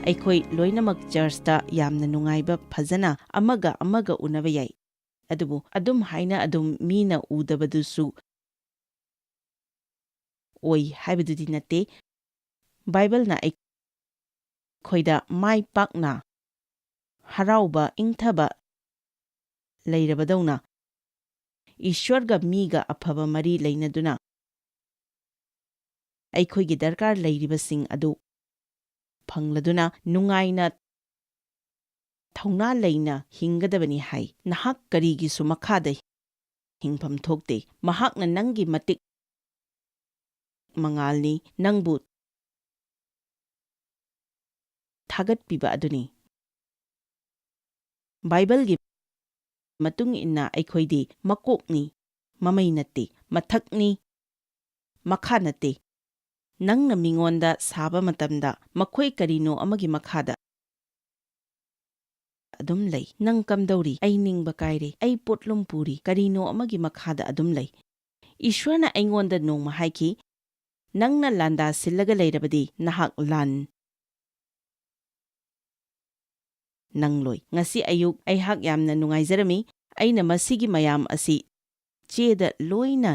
ꯑꯩꯈꯣꯏ ꯂꯣꯏꯅꯃꯛ ꯆꯔꯆꯇ ꯌꯥꯝꯅ ꯅꯨꯡꯉꯥꯏꯕ ꯐꯖꯅ ꯑꯃꯒ ꯎꯅꯕ ꯌꯥꯏ ꯑꯗꯨꯕꯨ ꯑꯗꯨꯝ ꯍꯥꯏꯅ ꯑꯗꯨꯝ ꯃꯤꯅ ꯎꯗꯕꯗꯨꯁꯨ ꯑꯣꯏ ꯍꯥꯏꯕꯗꯨꯗꯤ ꯅꯠꯇꯦ ꯕꯥꯏꯕꯜꯅ ꯑꯩꯈꯣꯏꯗ ꯃꯥꯏ ꯄꯥꯛꯅ ꯍꯔꯥꯎꯕ ꯏꯪꯊꯕ ꯂꯩꯔꯕꯗꯧꯅ ꯏꯁ꯭ꯋꯔꯒ ꯃꯤꯒ ꯑꯐꯕ ꯃꯔꯤ ꯂꯩꯅꯗꯨꯅ ꯑꯩꯈꯣꯏꯒꯤ ꯗꯔꯀꯥꯔ ꯂꯩꯔꯤꯕꯁꯤꯡ ꯑꯗꯨ ꯐꯪꯂꯗꯨꯅ ꯅꯨꯡꯉꯥꯏꯅ ꯊꯧꯅꯥ ꯂꯩꯅ ꯍꯤꯡꯒꯗꯕꯅꯤ ꯍꯥꯏ ꯅꯍꯥꯛ ꯀꯔꯤꯒꯤꯁꯨ ꯃꯈꯥꯗ ꯍꯤꯡꯐꯝ ꯊꯣꯛꯇꯦ ꯃꯍꯥꯛꯅ ꯅꯪꯒꯤ ꯃꯇꯤꯛ ꯃꯉꯥꯜꯅꯤ ꯅꯪꯕꯨ ꯊꯥꯒꯠꯄꯤꯕ ꯑꯗꯨꯅꯤ ꯕꯥꯏꯕꯜꯒꯤ ꯃꯇꯨꯡ ꯏꯟꯅ ꯑꯩꯈꯣꯏꯗꯤ ꯃꯀꯣꯛꯅꯤ ꯃꯃꯩ ꯅꯠꯇꯦ ꯃꯊꯛꯅꯤ ꯃꯈꯥ ꯅꯠꯇꯦ ꯅꯪꯅ ꯃꯤꯉꯣꯟꯗ ꯁꯥꯕ ꯃꯇꯝꯗ ꯃꯈꯣꯏ ꯀꯔꯤꯅꯣ ꯑꯃꯒꯤ ꯃꯈꯥꯗ ꯑꯗꯨꯝ ꯂꯩ ꯅꯪ ꯀꯝꯗꯧꯔꯤ ꯑꯩ ꯅꯤꯡꯕ ꯀꯥꯏꯔꯦ ꯑꯩ ꯄꯣꯠꯂꯨꯝ ꯄꯨꯔꯤ ꯀꯔꯤꯅꯣ ꯑꯃꯒꯤ ꯃꯈꯥꯗ ꯑꯗꯨꯝ ꯂꯩ ꯏꯁ꯭ꯋꯔꯅ ꯑꯩꯉꯣꯟꯗ ꯅꯣꯡꯃ ꯍꯥꯏꯈꯤ ꯅꯪꯅ ꯂꯥꯟꯗꯥ ꯁꯤꯜꯂꯒ ꯂꯩꯔꯕꯗꯤ ꯅꯍꯥꯛ ꯂꯥꯟ ꯅꯪꯂꯣꯏ ꯉꯁꯤ ꯑꯌꯨꯛ ꯑꯩꯍꯥꯛ ꯌꯥꯝꯅ ꯅꯨꯡꯉꯥꯏꯖꯔꯝꯃꯤ ꯑꯩꯅ ꯃꯁꯤꯒꯤ ꯃꯌꯥꯝ ꯑꯁꯤ ꯆꯦꯗ ꯂꯣꯏꯅ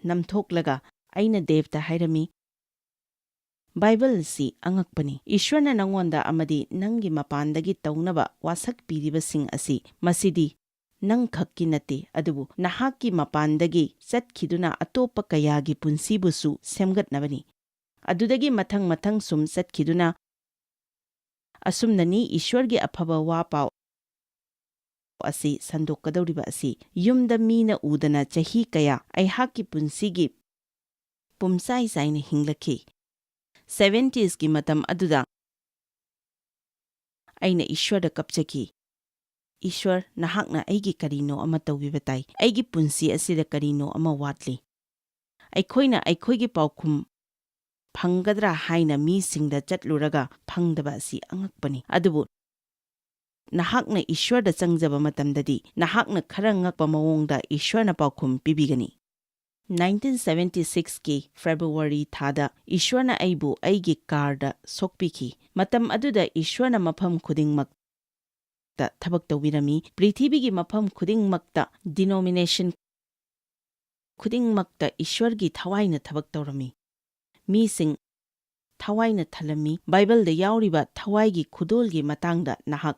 ꯅꯝꯊꯣꯛꯂꯒ ꯑꯩꯅ ꯗꯦꯕꯇ ꯍꯥꯏꯔꯝꯃꯤ ꯕꯥꯏꯕꯜ ꯑꯁꯤ ꯑꯉꯛꯄꯅꯤ ꯏꯁ꯭ꯋꯔꯅ ꯅꯪꯉꯣꯟꯗ ꯑꯃꯗꯤ ꯅꯪꯒꯤ ꯃꯄꯥꯟꯗꯒꯤ ꯇꯧꯅꯕ ꯋꯥꯁꯛ ꯄꯤꯔꯤꯕꯁꯤꯡ ꯑꯁꯤ ꯃꯁꯤꯗꯤ ꯅꯪ ꯈꯛꯀꯤ ꯅꯠꯇꯦ ꯑꯗꯨꯕꯨ ꯅꯍꯥꯛꯀꯤ ꯃꯄꯥꯟꯗꯒꯤ ꯆꯠꯈꯤꯗꯨꯅ ꯑꯇꯣꯞꯄ ꯀꯌꯥꯒꯤ ꯄꯨꯟꯁꯤꯕꯨꯁꯨ ꯁꯦꯝꯒꯠꯅꯕꯅꯤ ꯑꯗꯨꯗꯒꯤ ꯃꯊꯪ ꯁꯨꯝ ꯆꯠꯈꯤꯗꯨꯅ ꯑꯁꯨꯝꯅꯅꯤ ꯏꯁ꯭ꯋꯔꯒꯤ ꯑꯐꯕ ꯋꯥ ꯄꯥꯎ ꯑꯁꯤ ꯁꯟꯗꯣꯛꯀꯗꯧꯔꯤꯕ ꯑꯁꯤ ꯌꯨꯝꯗ ꯃꯤꯅ ꯎꯗꯅ ꯆꯍꯤ ꯀꯌꯥ ꯑꯩꯍꯥꯛꯀꯤ ꯄꯨꯟꯁꯤꯒꯤ ꯄꯨꯝꯆꯥꯏ ꯆꯥꯏꯅ ꯍꯤꯡꯂꯛꯈꯤ 70s ꯃꯇꯝ ꯑꯗꯨꯗ ꯑꯩꯅ ꯏꯁ꯭ꯋꯔꯗ ꯀꯞꯆꯈꯤ ꯏꯁ꯭ꯋꯔ ꯅꯍꯥꯛꯅ ꯑꯩꯒꯤ ꯀꯔꯤꯅꯣ ꯑꯃ ꯇꯧꯕꯤꯕ ꯇꯥꯏ ꯑꯩꯒꯤ ꯄꯨꯟꯁꯤ ꯑꯁꯤꯗ ꯀꯔꯤꯅꯣ ꯑꯃ ꯋꯥꯠꯂꯤ ꯑꯩꯈꯣꯏꯅ ꯑꯩꯈꯣꯏꯒꯤ ꯄꯥꯎꯈꯨꯝ ꯐꯪꯒꯗ꯭ꯔꯥ ꯍꯥꯏꯅ ꯃꯤꯁꯤꯡꯗ ꯆꯠꯂꯨꯔꯒ ꯐꯪꯗꯕ ꯑꯁꯤ ꯑꯉꯛꯄꯅꯤ ꯑꯗꯨꯕꯨ ꯅꯍꯥꯛꯅ ꯏꯁ꯭ꯋꯔꯗ ꯆꯪꯖꯕ ꯃꯇꯝꯗꯗꯤ ꯅꯍꯥꯛꯅ ꯈꯔ ꯉꯛꯄ ꯃꯑꯣꯡꯗ ꯏꯁ꯭ꯋꯔꯅ ꯄꯥꯎꯈꯨꯝ ꯄꯤꯕꯤꯒꯅꯤ 1976ꯀꯤ ꯐꯦꯕ꯭ꯔꯨꯋꯥꯔꯤ ꯊꯥꯗ ꯏꯁ꯭ꯋꯔꯅ ꯑꯩꯕꯨ ꯑꯩꯒꯤ ꯀꯥꯔꯗ ꯁꯣꯛꯄꯤꯈꯤ ꯃꯇꯝ ꯑꯗꯨꯗ ꯏꯁ꯭ꯋꯔꯅ ꯃꯐꯝ ꯈꯨꯗꯤꯡꯃꯛꯇ ꯊꯕꯛ ꯇꯧꯕꯤꯔꯝꯃꯤ ꯄ꯭ꯔꯤꯊꯤꯕꯤꯒꯤ ꯃꯐꯝ ꯈꯨꯗꯤꯡꯃꯛꯇ ꯗꯤꯅꯣꯃꯤꯅꯦꯁꯟ ꯈꯨꯗꯤꯡꯃꯛꯇ ꯏꯁ꯭ꯋꯔꯒꯤ ꯊꯋꯥꯏꯅ ꯊꯕꯛ ꯇꯧꯔꯝꯃꯤ ꯃꯤꯁꯤꯡ ꯊꯋꯥꯏꯅ ꯊꯜꯂꯝꯃꯤ ꯕꯥꯏꯕꯜꯗ ꯌꯥꯎꯔꯤꯕ ꯊꯋꯥꯏꯒꯤ ꯈꯨꯗꯣꯜꯒꯤ ꯃꯇꯥꯡꯗ ꯅꯍꯥꯛ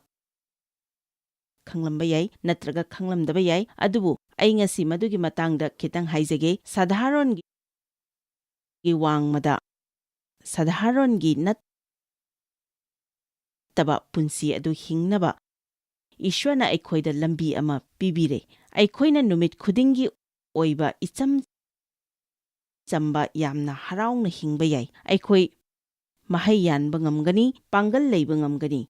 ꯈꯪꯂꯝꯕ ꯌꯥꯏ ꯅꯠꯇ꯭ꯔꯒ ꯈꯪꯂꯝꯗꯕ ꯌꯥꯏ ꯑꯗꯨꯕꯨ ꯑꯩ ꯉꯁꯤ ꯃꯗꯨꯒꯤ ꯃꯇꯥꯡꯗ ꯈꯤꯇꯪ ꯍꯥꯏꯖꯒꯦ ꯁꯥꯙꯥꯔꯣꯟꯒꯤ ꯋꯥꯡꯃꯗ ꯁꯥꯙꯥꯔꯣꯟꯒꯤ ꯅꯠꯇꯕ ꯄꯨꯟꯁꯤ ꯑꯗꯨ ꯍꯤꯡꯅꯕ ꯏꯁ꯭ꯋꯔꯅ ꯑꯩꯈꯣꯏꯗ ꯂꯝꯕꯤ ꯑꯃ ꯄꯤꯕꯤꯔꯦ ꯑꯩꯈꯣꯏꯅ ꯅꯨꯃꯤꯠ ꯈꯨꯗꯤꯡꯒꯤ ꯑꯣꯏꯕ ꯏꯆꯝ ꯆꯝꯕ ꯌꯥꯝꯅ ꯍꯔꯥꯎꯅ ꯍꯤꯡꯕ ꯌꯥꯏ ꯑꯩꯈꯣꯏ ꯃꯍꯩ ꯌꯥꯟꯕ ꯉꯝꯒꯅꯤ ꯄꯥꯡꯒꯜ ꯂꯩꯕ ꯉꯝꯒꯅꯤ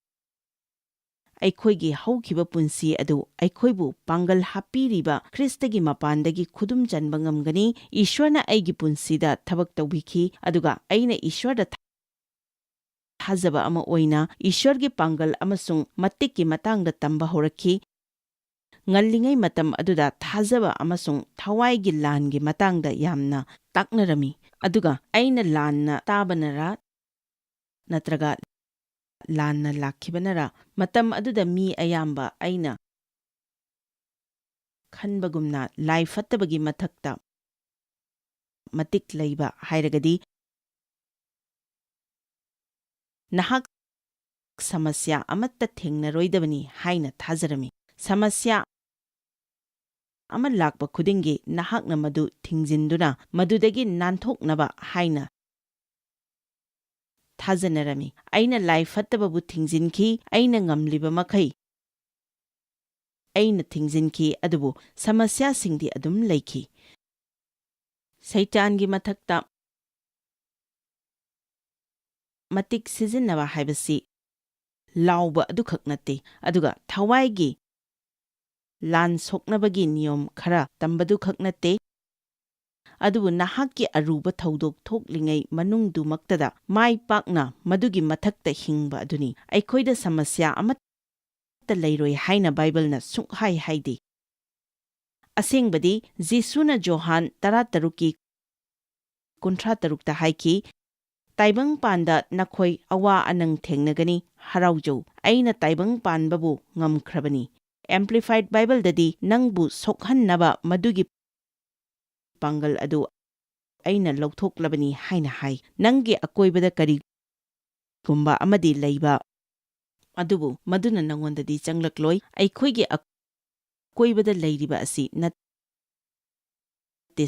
ꯑꯩꯈꯣꯏꯒꯤ ꯍꯧꯈꯤꯕ ꯄꯨꯟꯁꯤ ꯑꯗꯨ ꯑꯩꯈꯣꯏꯕꯨ ꯄꯥꯡꯒꯜ ꯍꯥꯞꯄꯤꯔꯤꯕ ꯈ꯭ꯔꯤꯁꯇꯒꯤ ꯃꯄꯥꯟꯗꯒꯤ ꯈꯨꯗꯨꯝ ꯆꯟꯕ ꯉꯝꯒꯅꯤ ꯏꯁ꯭ꯋꯔꯅ ꯑꯩꯒꯤ ꯄꯨꯟꯁꯤꯗ ꯊꯕꯛ ꯇꯧꯕꯤꯈꯤ ꯑꯗꯨꯒ ꯑꯩꯅ ꯏꯁ꯭ꯋꯔꯗ ꯊꯥꯖꯕ ꯑꯃ ꯑꯣꯏꯅ ꯏꯁ꯭ꯋꯔꯒꯤ ꯄꯥꯡꯒꯜ ꯑꯃꯁꯨꯡ ꯃꯇꯤꯛꯀꯤ ꯃꯇꯥꯡꯗ ꯇꯝꯕ ꯍꯧꯔꯛꯈꯤ ꯉꯜꯂꯤꯉꯩ ꯃꯇꯝ ꯑꯗꯨꯗ ꯊꯥꯖꯕ ꯑꯃꯁꯨꯡ ꯊꯋꯥꯏꯒꯤ ꯂꯥꯟꯒꯤ ꯃꯇꯥꯡꯗ ꯌꯥꯝꯅ ꯇꯥꯛꯅꯔꯝꯃꯤ ꯑꯗꯨꯒ ꯑꯩꯅ ꯂꯥꯟꯅ ꯇꯥꯕꯅꯔꯥ ꯅꯠꯇ꯭ꯔꯒ ꯂꯥꯟꯅ ꯂꯥꯛꯈꯤꯕꯅꯔꯥ ꯃꯇꯝ ꯑꯗꯨꯗ ꯃꯤ ꯑꯌꯥꯝꯕ ꯑꯩꯅ ꯈꯟꯕꯒꯨꯝꯅ ꯂꯥꯏ ꯐꯠꯇꯕꯒꯤ ꯃꯊꯛꯇ ꯃꯇꯤꯛ ꯂꯩꯕ ꯍꯥꯏꯔꯒꯗꯤ ꯅꯍꯥꯛ ꯁꯃꯁ꯭ꯌꯥ ꯑꯃꯠꯇ ꯊꯦꯡꯅꯔꯣꯏꯗꯕꯅꯤ ꯍꯥꯏꯅ ꯊꯥꯖꯔꯝꯃꯤ ꯁꯃꯁ꯭ꯌꯥ ꯑꯃ ꯂꯥꯛꯄ ꯈꯨꯗꯤꯡꯒꯤ ꯅꯍꯥꯛꯅ ꯃꯗꯨ ꯊꯤꯡꯖꯤꯟꯗꯨꯅ ꯃꯗꯨꯗꯒꯤ ꯅꯥꯟꯊꯣꯛꯅꯕ ꯍꯥꯏꯅ ꯊꯥꯖꯅꯔꯝꯃꯤ ꯑꯩꯅ ꯂꯥꯏ ꯐꯠꯇꯕꯕꯨ ꯊꯤꯡꯖꯤꯟꯈꯤ ꯑꯩꯅ ꯉꯝꯂꯤꯕ ꯃꯈꯩ ꯑꯩꯅ ꯊꯤꯡꯖꯤꯟꯈꯤ ꯑꯗꯨꯕꯨ ꯁꯃꯁ꯭ꯌꯥꯁꯤꯡꯗꯤ ꯑꯗꯨꯝ ꯂꯩꯈꯤ ꯁꯩꯇꯥꯟꯒꯤ ꯃꯊꯛꯇ ꯃꯇꯤꯛ ꯁꯤꯖꯤꯟꯅꯕ ꯍꯥꯏꯕꯁꯤ ꯂꯥꯎꯕ ꯑꯗꯨꯈꯛ ꯅꯠꯇꯦ ꯑꯗꯨꯒ ꯊꯋꯥꯏꯒꯤ ꯂꯥꯟ ꯁꯣꯛꯅꯕꯒꯤ ꯅꯤꯌꯣꯝ ꯈꯔ ꯇꯝꯕꯗꯨꯈꯛ ꯅꯠꯇꯦ ꯑꯗꯨꯕꯨ ꯅꯍꯥꯛꯀꯤ ꯑꯔꯨꯕ ꯊꯧꯗꯣꯛ ꯊꯣꯛꯂꯤꯉꯩ ꯃꯅꯨꯡꯗꯨꯃꯛꯇꯗ ꯃꯥꯏ ꯄꯥꯛꯅ ꯃꯗꯨꯒꯤ ꯃꯊꯛꯇ ꯍꯤꯡꯕ ꯑꯗꯨꯅꯤ ꯑꯩꯈꯣꯏꯗ ꯁꯃꯁ꯭ꯌꯥ ꯑꯃꯠꯇ ꯂꯩꯔꯣꯏ ꯍꯥꯏꯅ ꯕꯥꯏꯕꯜꯅ ꯁꯨꯡꯍꯥꯏ ꯍꯥꯏꯗꯦ ꯑꯁꯦꯡꯕꯗꯤ ꯖꯤꯁꯨꯅ ꯌꯣꯍꯥꯟ 13:33ꯗ ꯍꯥꯏꯈꯤ ꯇꯥꯏꯕꯪꯄꯥꯟꯗ ꯅꯈꯣꯏ ꯑꯋꯥ ꯑꯅꯪ ꯊꯦꯡꯅꯒꯅꯤ, ꯍꯔꯥꯎꯖꯧ, ꯑꯩꯅ ꯇꯥꯏꯕꯪꯄꯥꯟꯕꯕꯨ ꯉꯝꯈ꯭ꯔꯕꯅꯤ. ꯑꯦꯝꯄ꯭ꯂꯤꯐꯥꯏꯗ ꯕꯥꯏꯕꯜꯗꯗꯤ ꯅꯪꯕꯨ ꯁꯣꯛꯍꯟꯅꯕ ꯃꯗꯨꯒꯤ ꯄꯥꯡꯒꯜ ꯑꯗꯨ ꯑꯩꯅ ꯂꯧꯊꯣꯛꯂꯕꯅꯤ ꯍꯥꯏꯅ ꯍꯥꯏ. ꯅꯪꯒꯤ ꯑꯀꯣꯏꯕꯗ ꯀꯔꯤꯒꯨꯝꯕ ꯑꯃꯗꯤ ꯂꯩꯕ ꯑꯗꯨꯕꯨ ꯃꯗꯨꯅ ꯅꯪꯉꯣꯟꯗꯗꯤ ꯆꯪꯂꯛꯂꯣꯏ. ꯑꯩꯈꯣꯏꯒꯤ ꯑꯀꯣꯏꯕꯗ ꯂꯩꯔꯤꯕ ꯑꯁꯤ ꯅꯠꯇꯦ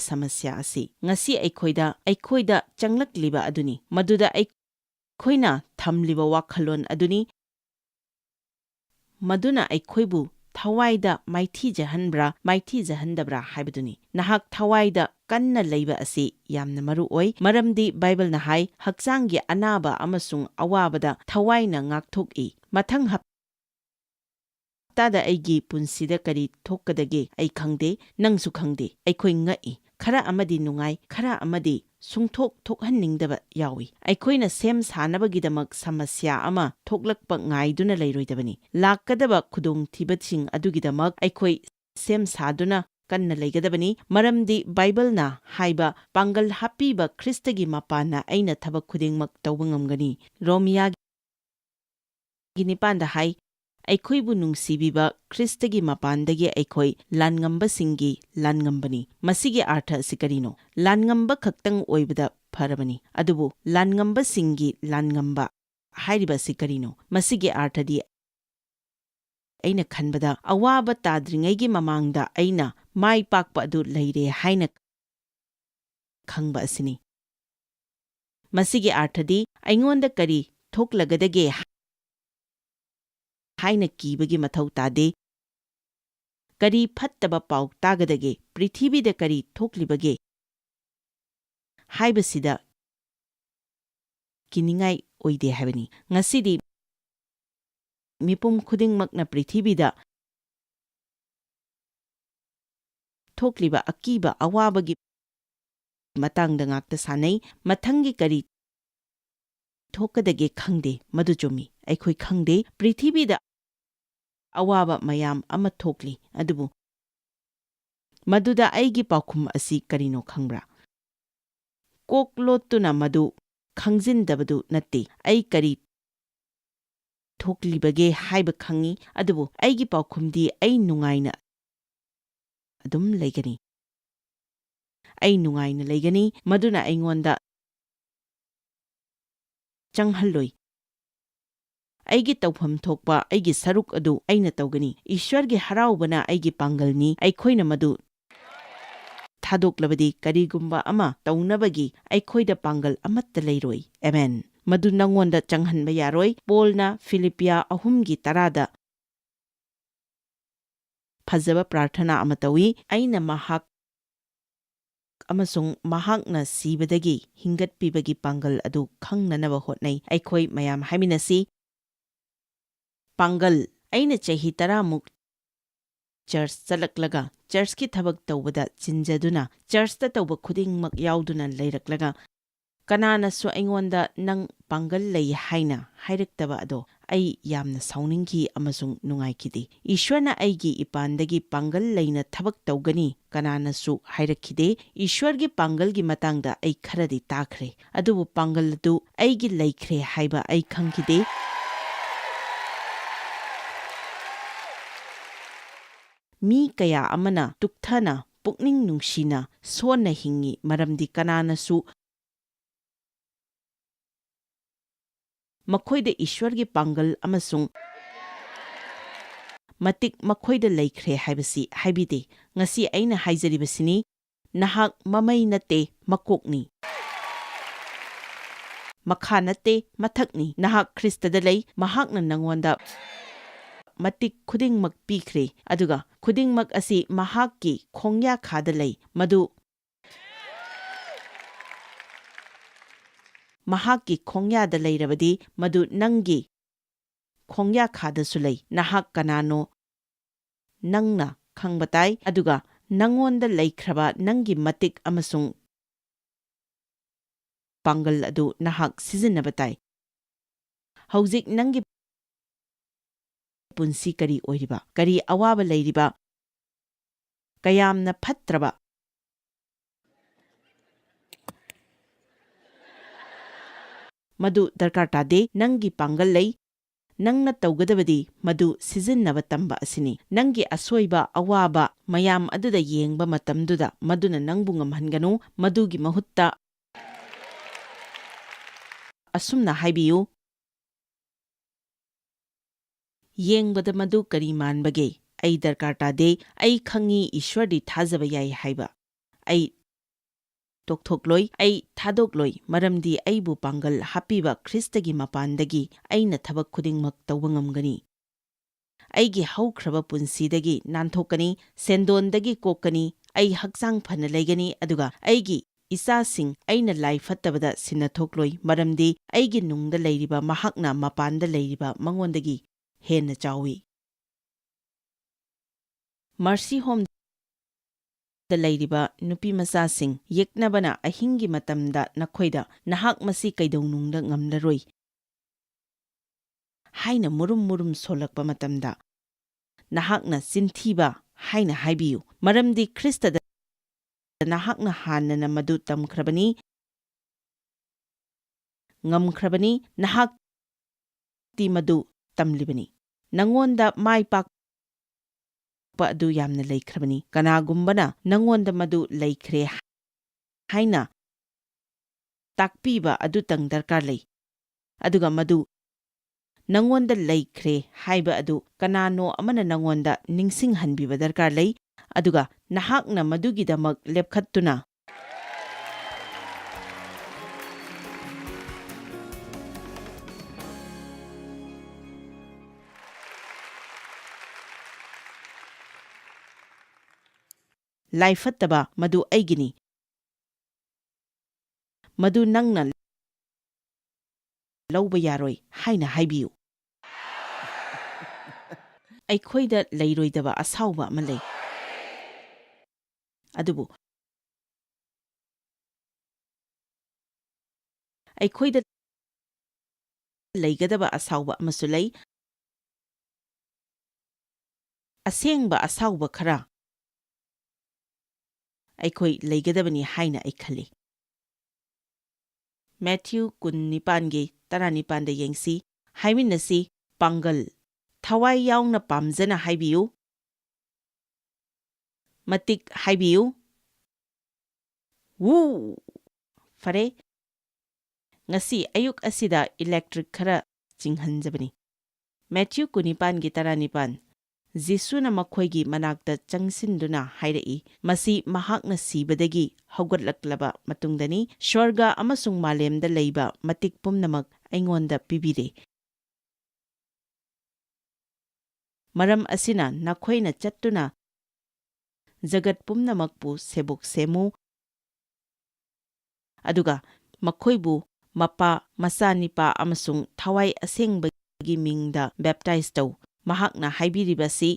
ꯁꯃꯁ꯭ꯌꯥ ꯑꯁꯤ. ꯉꯁꯤ ꯑꯩꯈꯣꯏꯗ ꯆꯪꯂꯛꯂꯤꯕ ꯑꯗꯨꯅꯤ. ꯃꯗꯨꯗ ꯑꯩꯈꯣꯏꯅ ꯊꯝꯂꯤꯕ ꯋꯥꯈꯜꯂꯣꯟ ꯑꯗꯨꯅꯤ. ꯃꯗꯨꯅ ꯑꯩꯈꯣꯏꯕꯨ ꯊꯋꯥꯏꯗ ꯃꯥꯏꯊꯤꯖꯍꯟꯕ꯭ꯔꯥ ꯃꯥꯏꯊꯤꯖꯍꯟꯗꯕ꯭ꯔꯥ ꯍꯥꯏꯕꯗꯨꯅꯤ. ꯅꯍꯥꯛ ꯊꯋꯥꯏꯗ ꯀꯟꯅ ꯂꯩꯕ ꯑꯁꯤ ꯌꯥꯝꯅ ꯃꯔꯨ ꯑꯣꯏ. ꯃꯔꯝꯗꯤ ꯕꯥꯏꯕꯜꯅ ꯍꯥꯏ, ꯍꯛꯆꯥꯡꯒꯤ ꯑꯅꯥꯕ ꯑꯃꯁꯨꯡ ꯑꯋꯥꯕꯗ ꯊꯋꯥꯏꯅ ꯉꯥꯛꯊꯣꯛꯏ. ꯃꯊꯪ ꯍꯞꯇꯥꯗ ꯑꯩꯒꯤ ꯄꯨꯟꯁꯤꯗ ꯀꯔꯤ ꯊꯣꯛꯀꯗꯒꯦ ꯑꯩ ꯈꯪꯗꯦ, ꯅꯪꯁꯨ ꯈꯪꯗꯦ. ꯑꯩꯈꯣꯏ ꯉꯛꯏ. ꯈꯔ ꯑꯃꯗꯤ ꯅꯨꯡꯉꯥꯏ, ꯈꯔ ꯑꯃꯗꯤ ꯁꯨꯡꯊꯣꯛ ꯊꯣꯛꯍꯟꯅꯤꯡꯗꯕ ꯌꯥꯎꯏ. ꯑꯩꯈꯣꯏꯅ ꯁꯦꯝ ꯁꯥꯅꯕꯒꯤꯗꯃꯛ ꯁꯃꯁ꯭ꯌꯥ ꯑꯃ ꯊꯣꯛꯂꯛꯄ ꯉꯥꯏꯗꯨꯅ ꯂꯩꯔꯣꯏꯗꯕꯅꯤ. ꯂꯥꯛꯀꯗꯕ ꯈꯨꯗꯣꯡꯊꯤꯕꯁꯤꯡ ꯑꯗꯨꯒꯤꯗꯃꯛ ꯑꯩꯈꯣꯏ ꯁꯦꯝ ꯁꯥꯗꯨꯅ ꯀꯟꯅ ꯂꯩꯒꯗꯕꯅꯤ. ꯃꯔꯝꯗꯤ ꯕꯥꯏꯕꯜꯅ ꯍꯥꯏꯕ ꯄꯥꯡꯒꯜ ꯍꯥꯞꯄꯤꯕ ꯈ꯭ꯔꯤꯁꯇꯒꯤ ꯃꯄꯥꯟꯅ ꯑꯩꯅ ꯊꯕꯛ ꯈꯨꯗꯤꯡꯃꯛ ꯇꯧꯕ ꯉꯝꯒꯅꯤ. ꯔꯣꯃꯤꯌꯥꯒꯤ 9ꯗ ꯍꯥꯏ, ꯑꯩꯈꯣꯏꯕꯨ ꯅꯨꯡꯁꯤꯕꯤꯕ ꯈ꯭ꯔꯤꯁꯇꯒꯤ ꯃꯄꯥꯟꯗꯒꯤ ꯑꯩꯈꯣꯏ ꯂꯥꯟꯉꯝꯕꯁꯤꯡꯒꯤ ꯂꯥꯟꯉꯝꯕꯅꯤ. ꯃꯁꯤꯒꯤ ꯑꯥꯔꯊ ꯑꯁꯤ ꯀꯔꯤꯅꯣ? ꯂꯥꯟꯉꯝꯕ ꯈꯛꯇꯪ ꯑꯣꯏꯕꯗ ꯐꯔꯕꯅꯤ. ꯑꯗꯨꯕꯨ ꯂꯥꯟꯉꯝꯕꯁꯤꯡꯒꯤ ꯂꯥꯟꯉꯝꯕ ꯍꯥꯏꯔꯤꯕ ꯑꯁꯤ ꯀꯔꯤꯅꯣ? ꯃꯁꯤꯒꯤ ꯑꯥꯔꯊꯗꯤ ꯑꯩꯅ ꯈꯟꯕꯗ ꯑꯋꯥꯕ ꯇꯥꯗ꯭ꯔꯤꯉꯩꯒꯤ ꯃꯃꯥꯡꯗ ꯑꯩꯅ ꯃꯥꯏ ꯄꯥꯛꯄ ꯑꯗꯨ ꯂꯩꯔꯦ ꯍꯥꯏꯅ ꯈꯪꯕ ꯑꯁꯤꯅꯤ. ꯃꯁꯤꯒꯤ ꯑꯥꯔꯊꯗꯤ ꯑꯩꯉꯣꯟꯗ ꯀꯔꯤ ꯊꯣꯛꯂꯒꯗꯒꯦ ꯍꯥꯏꯅ ꯀꯤꯕꯒꯤ ꯃꯊꯧ ꯇꯥꯗꯦ. ꯀꯔꯤ ꯐꯠꯇꯕ ꯄꯥꯎ ꯇꯥꯒꯗꯒꯦ, ꯄ꯭ꯔꯤꯊꯤꯕꯤꯗ ꯀꯔꯤ ꯊꯣꯛꯂꯤꯕꯒꯦ ꯍꯥꯏꯕꯁꯤꯗ ꯀꯤꯅꯤꯡꯉꯥꯏ ꯑꯣꯏꯗꯦ ꯍꯥꯏꯕꯅꯤ. ꯉꯁꯤꯗꯤ ꯃꯤꯄꯨꯝ ꯈꯨꯗꯤꯡꯃꯛꯅ ꯄ꯭ꯔꯤꯊꯤꯕꯤꯗ ꯊꯣꯛꯂꯤꯕ ꯑꯀꯤꯕ ꯑꯋꯥꯕꯒꯤ ꯃꯇꯥꯡꯗ ꯉꯥꯛꯇ ꯁꯥꯟꯅꯩ. ꯃꯊꯪꯒꯤ ꯀꯔꯤ ꯊꯣꯛꯀꯗꯒꯦ ꯈꯪꯗꯦ. ꯃꯗꯨ ꯆꯨꯝꯃꯤ. ꯑꯩꯈꯣই ꯈꯪꯗꯦ. ꯄ꯭ꯔꯤꯊꯤꯕꯤꯗ ꯑꯋꯥꯕ ꯃꯌꯥꯝ ꯑꯃ ꯊꯣꯛꯂꯤ. ꯑꯗꯨꯕꯨ ꯃꯗꯨꯗ ꯑꯩꯒꯤ ꯄꯥꯎꯈꯨꯝ ꯑꯁꯤ ꯀꯔꯤꯅꯣ ꯈꯪꯕ꯭ꯔꯥ? ꯀꯣꯛ ꯂꯣꯠꯇꯨꯅ ꯃꯗꯨ ꯈꯪꯖꯤꯟꯗꯕꯗꯨ ꯅꯠꯇꯦ. ꯑꯩ ꯀꯔꯤ ꯊꯣꯛꯂꯤꯕꯒꯦ ꯍꯥꯏꯕ ꯈꯪꯏ. ꯑꯗꯨꯕꯨ ꯑꯩꯒꯤ ꯄꯥꯎꯈꯨꯝꯗꯤ ꯑꯩ ꯅꯨꯡꯉꯥꯏꯅ ꯑꯗꯨꯝ ꯂꯩꯒꯅꯤ. ꯑꯩ ꯅꯨꯡꯉꯥꯏꯅ ꯂꯩꯒꯅꯤ. ꯃꯗꯨꯅ ꯑꯩꯉꯣꯟꯗ ꯆꯪꯍꯜꯂꯣꯏ. ꯑꯩꯒꯤ ꯇꯧꯐꯝ ꯊꯣꯛꯄ ꯑꯩꯒꯤ ꯁꯔꯨꯛ ꯑꯗꯨ ꯑꯩꯅ ꯇꯧꯒꯅꯤ. ꯏꯁ꯭ꯋꯔꯒꯤ ꯍꯔꯥꯎꯕꯅ ꯑꯩꯒꯤ ꯄꯥꯡꯒꯜꯅꯤ. ꯑꯩꯈꯣꯏꯅ ꯃꯗꯨ ꯊꯥꯗꯣꯛꯂꯕꯗꯤ ꯀꯔꯤꯒꯨꯝꯕ ꯑꯃ ꯇꯧꯅꯕꯒꯤ ꯑꯩꯈꯣꯏꯗ ꯄꯥꯡꯒꯜ ꯑꯃꯠꯇ ꯂꯩꯔꯣꯏ. ꯑꯦꯃꯦꯟ. ꯃꯗꯨ ꯅꯪꯉꯣꯟꯗ ꯆꯪꯍꯟꯕ ꯌꯥꯔꯣꯏ. ꯄꯣꯜꯅ ꯐꯤꯂꯤꯞꯄꯤꯌꯥ 3:10ꯗ ꯐꯖꯕ ꯄ꯭ꯔꯥꯔꯊꯅꯥ ꯑꯃ ꯇꯧꯏ. ꯑꯩꯅ ꯃꯍꯥꯛ ꯑꯃꯁꯨꯡ ꯃꯍꯥꯛꯅ ꯁꯤꯕꯗꯒꯤ ꯍꯤꯡꯒꯠꯄꯤꯕꯒꯤ ꯄꯥꯡꯒꯜ ꯑꯗꯨ ꯈꯪꯅꯅꯕ ꯍꯣꯠꯅꯩ. ꯑꯩꯈꯣꯏ ꯃꯌꯥꯝ ꯍꯥꯏꯃꯤꯟꯅꯁꯤ. ꯄꯥꯡꯒꯜ. ꯑꯩꯅ ꯆꯍꯤ 10ꯃꯨꯛ ꯆꯔꯆ ꯆꯠꯂꯛꯂꯒ ꯆꯔꯆꯀꯤ ꯊꯕꯛ ꯇꯧꯕꯗ ꯆꯤꯟꯖꯗꯨꯅ ꯆꯔꯆꯇ ꯇꯧꯕ ꯈꯨꯗꯤꯡꯃꯛ ꯌꯥꯎꯗꯨꯅ ꯂꯩꯔꯛꯂꯒ ꯀꯅꯥꯅꯁꯨ ꯑꯩꯉꯣꯟꯗ ꯅꯪ ꯄꯥꯡꯒꯜ ꯂꯩ ꯍꯥꯏꯅ ꯍꯥꯏꯔꯛꯇꯕ ꯑꯗꯣ ꯑꯩ ꯌꯥꯝꯅ ꯁꯥꯎꯅꯤꯡꯈꯤ ꯑꯃꯁꯨꯡ ꯅꯨꯡꯉꯥꯏꯈꯤꯗꯦ. ꯏꯁ꯭ꯋꯔꯅ ꯑꯩꯒꯤ ꯏꯄꯥꯟꯗꯒꯤ ꯄꯥꯡꯒꯜ ꯂꯩꯅ ꯊꯕꯛ ꯇꯧꯒꯅꯤ ꯀꯅꯥꯅꯁꯨ ꯍꯥꯏꯔꯛꯈꯤꯗꯦ. ꯏꯁ꯭ꯋꯔꯒꯤ ꯄꯥꯡꯒꯜꯒꯤ ꯃꯇꯥꯡꯗ ꯑꯩ ꯈꯔꯗꯤ ꯇꯥꯈ꯭ꯔꯦ. ꯑꯗꯨꯕꯨ ꯄꯥꯡꯒꯜ ꯑꯗꯨ ꯑꯩꯒꯤ ꯂꯩꯈ꯭ꯔꯦ ꯍꯥꯏꯕ ꯑꯩ ꯈꯪꯈꯤꯗꯦ. ꯃꯤ ꯀꯌꯥ ꯑꯃꯅ ꯇꯨꯛꯊꯅ ꯄꯨꯛꯅꯤꯡ ꯅꯨꯡꯁꯤꯅ ꯁꯣꯟꯅ ꯍꯤꯡꯉꯤ ꯃꯔꯝꯗꯤ ꯀꯅꯥꯅꯁꯨ ꯃꯈꯣꯏꯗ ꯏꯁ꯭ꯋꯔꯒꯤ ꯄꯥꯡꯒꯜ ꯑꯃꯁꯨꯡ ꯃꯇꯤꯛ ꯃꯈꯣꯏꯗ ꯂꯩꯈ꯭ꯔꯦ ꯍꯥꯏꯕꯁꯤ ꯍꯥꯏꯕꯤꯗꯦ. ꯉꯁꯤ ꯑꯩꯅ ꯍꯥꯏꯖꯔꯤꯕꯁꯤꯅꯤ, ꯅꯍꯥꯛ ꯃꯃꯩ ꯅꯠꯇꯦ ꯃꯀꯣꯛꯅꯤ. ꯃꯈꯥ ꯅꯠꯇꯦ ꯃꯊꯛꯅꯤ. ꯅꯍꯥꯛ ꯈ꯭ꯔꯤꯁꯇꯗ ꯂꯩ. ꯃꯍꯥꯛꯅ ꯅꯪꯉꯣꯟꯗ ꯃꯇꯤꯛ ꯈꯨꯗꯤꯡꯃꯛ ꯄꯤꯈ꯭ꯔꯦ. ꯑꯗꯨꯒ ꯈꯨꯗꯤꯡꯃꯛ ꯑꯁꯤ ꯃꯍꯥꯛꯀꯤ ꯈꯣꯡꯌꯥꯈꯥꯗ ꯂꯩ. ꯃꯗꯨ ꯃꯍꯥꯛꯀꯤ ꯈꯣꯡꯌꯥꯗ ꯂꯩꯔꯕꯗꯤ ꯃꯗꯨ ꯅꯪꯒꯤ ꯈꯣꯡꯌꯥꯈꯥꯗꯁꯨ ꯂꯩ. ꯅꯍꯥꯛ ꯀꯅꯥꯅꯣ ꯅꯪꯅ ꯈꯪꯕ ꯇꯥꯏ. ꯑꯗꯨꯒ ꯅꯪꯉꯣꯟꯗ ꯂꯩꯈ꯭ꯔꯕ ꯅꯪꯒꯤ ꯃꯇꯤꯛ ꯑꯃꯁꯨꯡ ꯄꯥꯡꯒꯜ ꯑꯗꯨ ꯅꯍꯥꯛ ꯁꯤꯖꯤꯟꯅꯕ ꯇꯥꯏ. ꯍꯧꯖꯤꯛ ꯅꯪꯒꯤ ꯄꯨꯟꯁꯤ ꯀꯔꯤ ꯑꯣꯏꯔꯤꯕ, ꯀꯔꯤ ꯑꯋꯥꯕ ꯂꯩꯔꯤꯕ, ꯀꯌꯥꯝꯅ ꯃꯗꯨ ꯗꯔꯀꯥꯔ ꯇꯥꯗꯦ, ꯅꯪꯒꯤ ꯄꯥꯡꯒꯜ ꯂꯩ, ꯅꯪꯅ ꯇꯧꯒꯗꯕꯗꯤ ꯃꯗꯨ ꯁꯤꯖꯤꯟꯅꯕ ꯇꯝꯕ ꯑꯁꯤꯅꯤ꯫ ꯅꯪꯒꯤ ꯑꯁꯣꯏꯕ, ꯑꯋꯥꯕ ꯃꯌꯥꯝ ꯑꯗꯨꯗ ꯌꯦꯡꯕ ꯃꯇꯝꯗꯨꯗ ꯃꯗꯨꯅ ꯅꯪꯕꯨ ꯉꯝꯍꯟꯒꯅꯨ, ꯃꯗꯨꯒꯤ ꯃꯍꯨꯠꯇ ꯑꯁꯨꯝꯅ ꯍꯥꯏꯕꯤꯌꯨ, ꯌꯦꯡꯕꯗ ꯃꯗꯨ ꯀꯔꯤ ꯃꯥꯟꯕꯒꯦ? ꯑꯩ ꯗꯔꯀꯥꯔ ꯇꯥꯗꯦ, ꯑꯩ ꯈꯪꯏ ꯏꯁ꯭ꯋꯔꯗꯤ ꯊꯥꯖꯕ ꯌꯥꯏ ꯍꯥꯏꯕ꯫ ꯑꯩ ꯇꯣꯛꯊꯣꯛꯂꯣꯏ, ꯑꯩ ꯊꯥꯗꯣꯛꯂꯣꯏ, ꯃꯔꯝꯗꯤ ꯑꯩꯕꯨ ꯄꯥꯡꯒꯜ ꯍꯥꯞꯄꯤꯕ ꯈ꯭ꯔꯤꯁꯇꯒꯤ ꯃꯄꯥꯟꯗꯒꯤ ꯑꯩꯅ ꯊꯕꯛ ꯈꯨꯗꯤꯡꯃꯛ ꯇꯧꯕ ꯉꯝꯒꯅꯤ꯫ ꯑꯩꯒꯤ ꯍꯧꯈ꯭ꯔꯕ ꯄꯨꯟꯁꯤꯗꯒꯤ ꯅꯥꯟꯊꯣꯛꯀꯅꯤ, ꯁꯦꯟꯗꯣꯟꯗꯒꯤ ꯀꯣꯛꯀꯅꯤ, ꯑꯩ ꯍꯛꯆꯥꯡ ꯐꯅ ꯂꯩꯒꯅꯤ, ꯑꯗꯨꯒ ꯑꯩꯒꯤ ꯏꯆꯥꯁꯤꯡ ꯑꯩꯅ ꯂꯥꯏ ꯐꯠꯇꯕꯗ ꯁꯤꯟꯅꯊꯣꯛꯂꯣꯏ, ꯃꯔꯝꯗꯤ ꯑꯩꯒꯤ ꯅꯨꯡꯗ ꯂꯩꯔꯤꯕ ꯃꯍꯥꯛꯅ ꯃꯄꯥꯟꯗ ꯂꯩꯔꯤꯕ ꯃꯉꯣꯟꯗꯒꯤ ꯍꯦꯟꯅ ꯆꯥꯎꯏ꯫ ꯃꯔꯁꯤ ꯍꯣꯝꯗ ꯂꯩꯔꯤꯕ ꯅꯨꯄꯤꯃꯆꯥꯁꯤꯡ, ꯌꯦꯛꯅꯕꯅ ꯑꯍꯤꯡꯒꯤ ꯃꯇꯝꯗ ꯅꯈꯣꯏꯗ ꯅꯍꯥꯛ ꯃꯁꯤ ꯀꯩꯗꯧꯅꯨꯡꯗ ꯉꯝꯂꯔꯣꯏ ꯍꯥꯏꯅ ꯃꯨꯔꯨꯝ ꯃꯨꯔꯨꯝ ꯁꯣꯜꯂꯛꯄ ꯃꯇꯝꯗ ꯅꯍꯥꯛꯅ ꯆꯤꯟꯊꯤꯕ ꯍꯥꯏꯅ ꯍꯥꯏꯕꯤꯌꯨ, ꯃꯔꯝꯗꯤ ꯈ꯭ꯔꯤꯁꯇꯗ ꯅꯍꯥꯛꯅ ꯍꯥꯟꯅꯅ ꯃꯗꯨ ꯇꯝꯈ꯭ꯔꯕꯅꯤ, ꯉꯝꯈ꯭ꯔꯕꯅꯤ, ꯅꯍꯥꯛꯇꯤ ꯃꯗꯨ ꯇꯝꯂꯤꯕꯅꯤ꯫ ꯅꯉꯣꯟꯗ ꯃꯥꯏ ꯄꯥꯛꯄ ꯑꯗꯨ ꯌꯥꯝꯅ ꯂꯩꯈ꯭ꯔꯕꯅꯤ꯫ ꯀꯅꯥꯒꯨꯝꯕꯅ ꯅꯉꯣꯟꯗ ꯃꯗꯨ ꯂꯩꯈ꯭ꯔꯦ ꯍꯥꯏꯅ ꯇꯥꯛꯄꯤꯕ ꯑꯗꯨꯇꯪ ꯗꯔꯀꯥꯔ ꯂꯩ, ꯑꯗꯨꯒ ꯃꯗꯨ ꯅꯉꯣꯟꯗ ꯂꯩꯈ꯭ꯔꯦ ꯍꯥꯏꯕ ꯑꯗꯨ ꯀꯅꯥꯅꯣ ꯑꯃꯅ ꯅꯉꯣꯟꯗ ꯅꯤꯡꯁꯤꯡꯍꯟꯕꯤꯕ ꯗꯔꯀꯥꯔ ꯂꯩ, ꯑꯗꯨꯒ ꯅꯍꯥꯛꯅ ꯃꯗꯨꯒꯤꯗꯃꯛ ꯂꯦꯞꯈꯠꯇꯨꯅ ꯂꯥꯏꯐꯠꯇꯕ ꯃꯗꯨ ꯑꯩꯒꯤꯅꯤ, ꯃꯗꯨ ꯅꯪꯅ ꯂꯧꯕ ꯌꯥꯔꯣꯏ ꯍꯥꯏꯅ ꯍꯥꯏꯕꯤꯌꯨ꯫ ꯑꯩꯈꯣꯏꯗ ꯂꯩꯔꯣꯏꯗꯕ ꯑꯁꯥꯎꯕ ꯑꯃ ꯂꯩ, ꯑꯗꯨꯕꯨ ꯑꯩꯈꯣꯏꯗ ꯂꯩꯒꯗꯕ ꯑꯁꯥꯎꯕ ꯑꯃꯁꯨ ꯂꯩ꯫ ꯑꯁꯦꯡꯕ ꯑꯁꯥꯎꯕ ꯈꯔ ꯑꯩꯈꯣꯏ ꯂꯩꯒꯗꯕꯅꯤ ꯍꯥꯏꯅ ꯑꯩ ꯈꯜꯂꯤ꯫ ꯃꯦꯊ꯭ꯌꯨ 19:19 ꯌꯦꯡꯁꯤ, ꯍꯥꯏꯃꯤꯟꯅꯁꯤ, ꯄꯥꯡꯒꯜ, ꯊꯋꯥꯏ ꯌꯥꯎꯅ ꯄꯥꯝꯖꯅ ꯍꯥꯏꯕꯤꯌꯨ, ꯃꯇꯤꯛ ꯍꯥꯏꯕꯤꯌꯨ, ꯋꯨ! ꯐꯔꯦ, ꯉꯁꯤ ꯑꯌꯨꯛ ꯑꯁꯤꯗ ꯏꯂꯦꯛꯇ꯭ꯔꯤꯛ ꯈꯔ ꯆꯤꯡꯍꯟꯖꯕꯅꯤ꯫ ꯃꯦꯊ꯭ꯌꯨ 19:19 ꯖꯤꯁꯨꯅ ꯃꯈꯣꯏꯒꯤ ꯃꯅꯥꯛꯇ ꯆꯪꯁꯤꯟꯗꯨꯅ ꯍꯥꯏꯔꯛꯏ, ꯃꯁꯤ ꯃꯍꯥꯛꯅ ꯁꯤꯕꯗꯒꯤ ꯍꯧꯒꯠꯂꯛꯂꯕ ꯃꯇꯨꯡꯗꯅꯤ, ꯁ꯭ꯋꯔꯒ ꯑꯃꯁꯨꯡ ꯃꯥꯂꯦꯝꯗ ꯂꯩꯕ ꯃꯇꯤꯛ ꯄꯨꯝꯅꯃꯛ ꯑꯩꯉꯣꯟꯗ ꯄꯤꯕꯤꯔꯦ꯫ ꯃꯔꯝ ꯑꯁꯤꯅ ꯅꯈꯣꯏꯅ ꯆꯠꯇꯨꯅ ꯖꯒꯠ ꯄꯨꯝꯅꯃꯛꯄꯨ ꯁꯦꯕꯣꯛ ꯁꯦꯝꯃꯨ, ꯑꯗꯨꯒ ꯃꯈꯣꯏꯕꯨ ꯃꯄꯥ, ꯃꯆꯥꯅꯤꯄꯥ ꯑꯃꯁꯨꯡ ꯊꯋꯥꯏ ꯑꯁꯦꯡꯕꯒꯤ ꯃꯤꯡꯗ ꯕꯦꯞꯇꯥꯏꯖ ꯇꯧ꯫ ꯃꯍꯥꯛꯅ ꯍꯥꯏꯕꯤꯔꯤꯕꯁꯤ,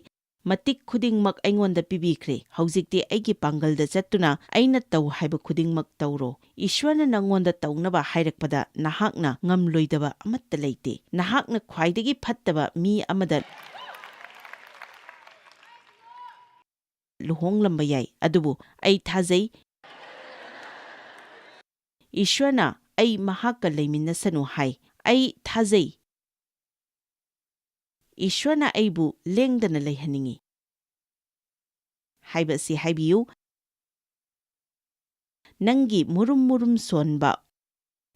ꯃꯇꯤꯛ ꯈꯨꯗꯤꯡꯃꯛ ꯑꯩꯉꯣꯟꯗ ꯄꯤꯕꯤꯈ꯭ꯔꯦ, ꯍꯧꯖꯤꯛꯇꯤ ꯑꯩꯒꯤ ꯄꯥꯡꯒꯜꯗ ꯆꯠꯇꯨꯅ ꯑꯩꯅ ꯇꯧ ꯍꯥꯏꯕ ꯈꯨꯗꯤꯡꯃꯛ ꯇꯧꯔꯣ꯫ ꯏꯁ꯭ꯋꯔꯅ ꯅꯉꯣꯟꯗ ꯇꯧꯅꯕ ꯍꯥꯏꯔꯛꯄꯗ ꯅꯍꯥꯛꯅ ꯉꯝꯂꯣꯏꯗꯕ ꯑꯃꯠꯇ ꯂꯩꯇꯦ꯫ ꯅꯍꯥꯛꯅ ꯈ꯭ꯋꯥꯏꯗꯒꯤ ꯐꯠꯇꯕ ꯃꯤ ꯑꯃꯗ ꯂꯨꯍꯣꯡꯂꯝꯕ ꯌꯥꯏ, ꯑꯗꯨꯕꯨ ꯑꯩ ꯊꯥꯖꯩ ꯏꯁ꯭ꯋꯔꯅ ꯑꯩ ꯃꯍꯥꯛꯀ ꯂꯩꯃꯤꯟꯅꯁꯅꯨ ꯍꯥꯏ꯫ ꯑꯩ ꯊꯥꯖꯩ ꯏꯁ꯭ꯋꯔꯅ ꯑꯩꯕꯨ ꯂꯦꯡꯗꯅ ꯂꯩꯍꯟꯅꯤꯡꯏ ꯍꯥꯏꯕꯁꯤ ꯍꯥꯏꯕꯤꯌꯨ꯫ ꯅꯪꯒꯤ ꯃꯨꯔꯨꯝ ꯃꯨꯔꯨꯝ ꯁꯣꯟꯕ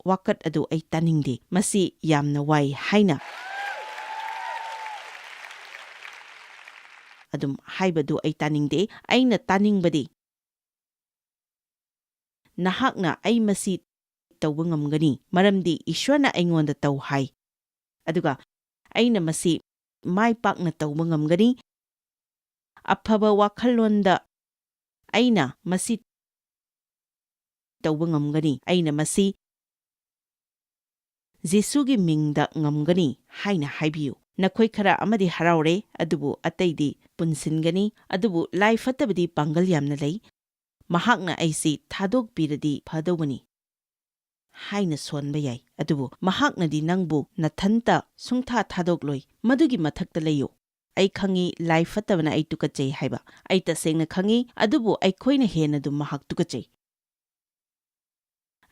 ꯋꯥꯀꯠ ꯑꯗꯨ ꯑꯩ ꯇꯥꯅꯤꯡꯗꯦ, ꯃꯁꯤ ꯌꯥꯝꯅ ꯋꯥꯏ ꯍꯥꯏꯅ ꯑꯗꯨꯝ ꯍꯥꯏꯕꯗꯨ ꯑꯩ ꯇꯥꯅꯤꯡꯗꯦ꯫ ꯑꯩꯅ ꯇꯥꯅꯤꯡꯕꯗꯤ ꯅꯍꯥꯛꯅ ꯑꯩ ꯃꯁꯤ ꯇꯧꯕ ꯉꯝꯒꯅꯤ, ꯃꯔꯝꯗꯤ ꯏꯁ꯭ꯋꯔꯅ ꯑꯩꯉꯣꯟꯗ ꯇꯧ ꯍꯥꯏ, ꯑꯗꯨꯒ ꯑꯩꯅ ꯃꯁꯤ ꯃꯥꯏ ꯄꯥꯛꯅ ꯇꯧꯕ ꯉꯝꯒꯅꯤ꯫ ꯑꯐꯕ ꯋꯥꯈꯜꯂꯣꯟꯗ ꯑꯩꯅ ꯃꯁꯤ ꯇꯧꯕ ꯉꯝꯒꯅꯤ, ꯑꯩꯅ ꯃꯁꯤ ꯖꯤꯁꯨꯒꯤ ꯃꯤꯡꯗ ꯉꯝꯒꯅꯤ ꯍꯥꯏꯅ ꯍꯥꯏꯕꯤꯌꯨ꯫ ꯅꯈꯣꯏ ꯈꯔ ꯑꯃꯗꯤ ꯍꯔꯥꯎꯔꯦ, ꯑꯗꯨꯕꯨ ꯑꯇꯩꯗꯤ ꯄꯨꯟꯁꯤꯟꯒꯅꯤ, ꯑꯗꯨꯕꯨ ꯂꯥꯏ ꯐꯠꯇꯕꯗꯤ ꯄꯥꯡꯒꯜ ꯌꯥꯝꯅ ꯂꯩ, ꯃꯍꯥꯛꯅ ꯑꯩꯁꯤ ꯊꯥꯗꯣꯛꯄꯤꯔꯗꯤ ꯐꯗꯧꯕꯅꯤ ꯍꯥꯏꯅ ꯁꯣꯟꯕ ꯌꯥꯏ, ꯑꯗꯨꯕꯨ ꯃꯍꯥꯛꯅꯗꯤ ꯅꯪꯕꯨ ꯅꯊꯟꯇ ꯁꯨꯡꯊꯥ ꯊꯥꯗꯣꯛꯂꯣꯏ꯫ ꯃꯗꯨꯒꯤ ꯃꯊꯛꯇ ꯂꯩꯌꯨ, ꯑꯩ ꯈꯪꯏ ꯂꯥꯏ ꯐꯠꯇꯕꯅ ꯑꯩ ꯇꯨꯀꯠꯆꯩ ꯍꯥꯏꯕ, ꯑꯩ ꯇꯁꯦꯡꯅ ꯈꯪꯏ, ꯑꯗꯨꯕꯨ ꯑꯩꯈꯣꯏꯅ ꯍꯦꯟꯅ ꯑꯗꯨꯝ ꯃꯍꯥꯛ ꯇꯨꯀꯠꯆꯩ꯫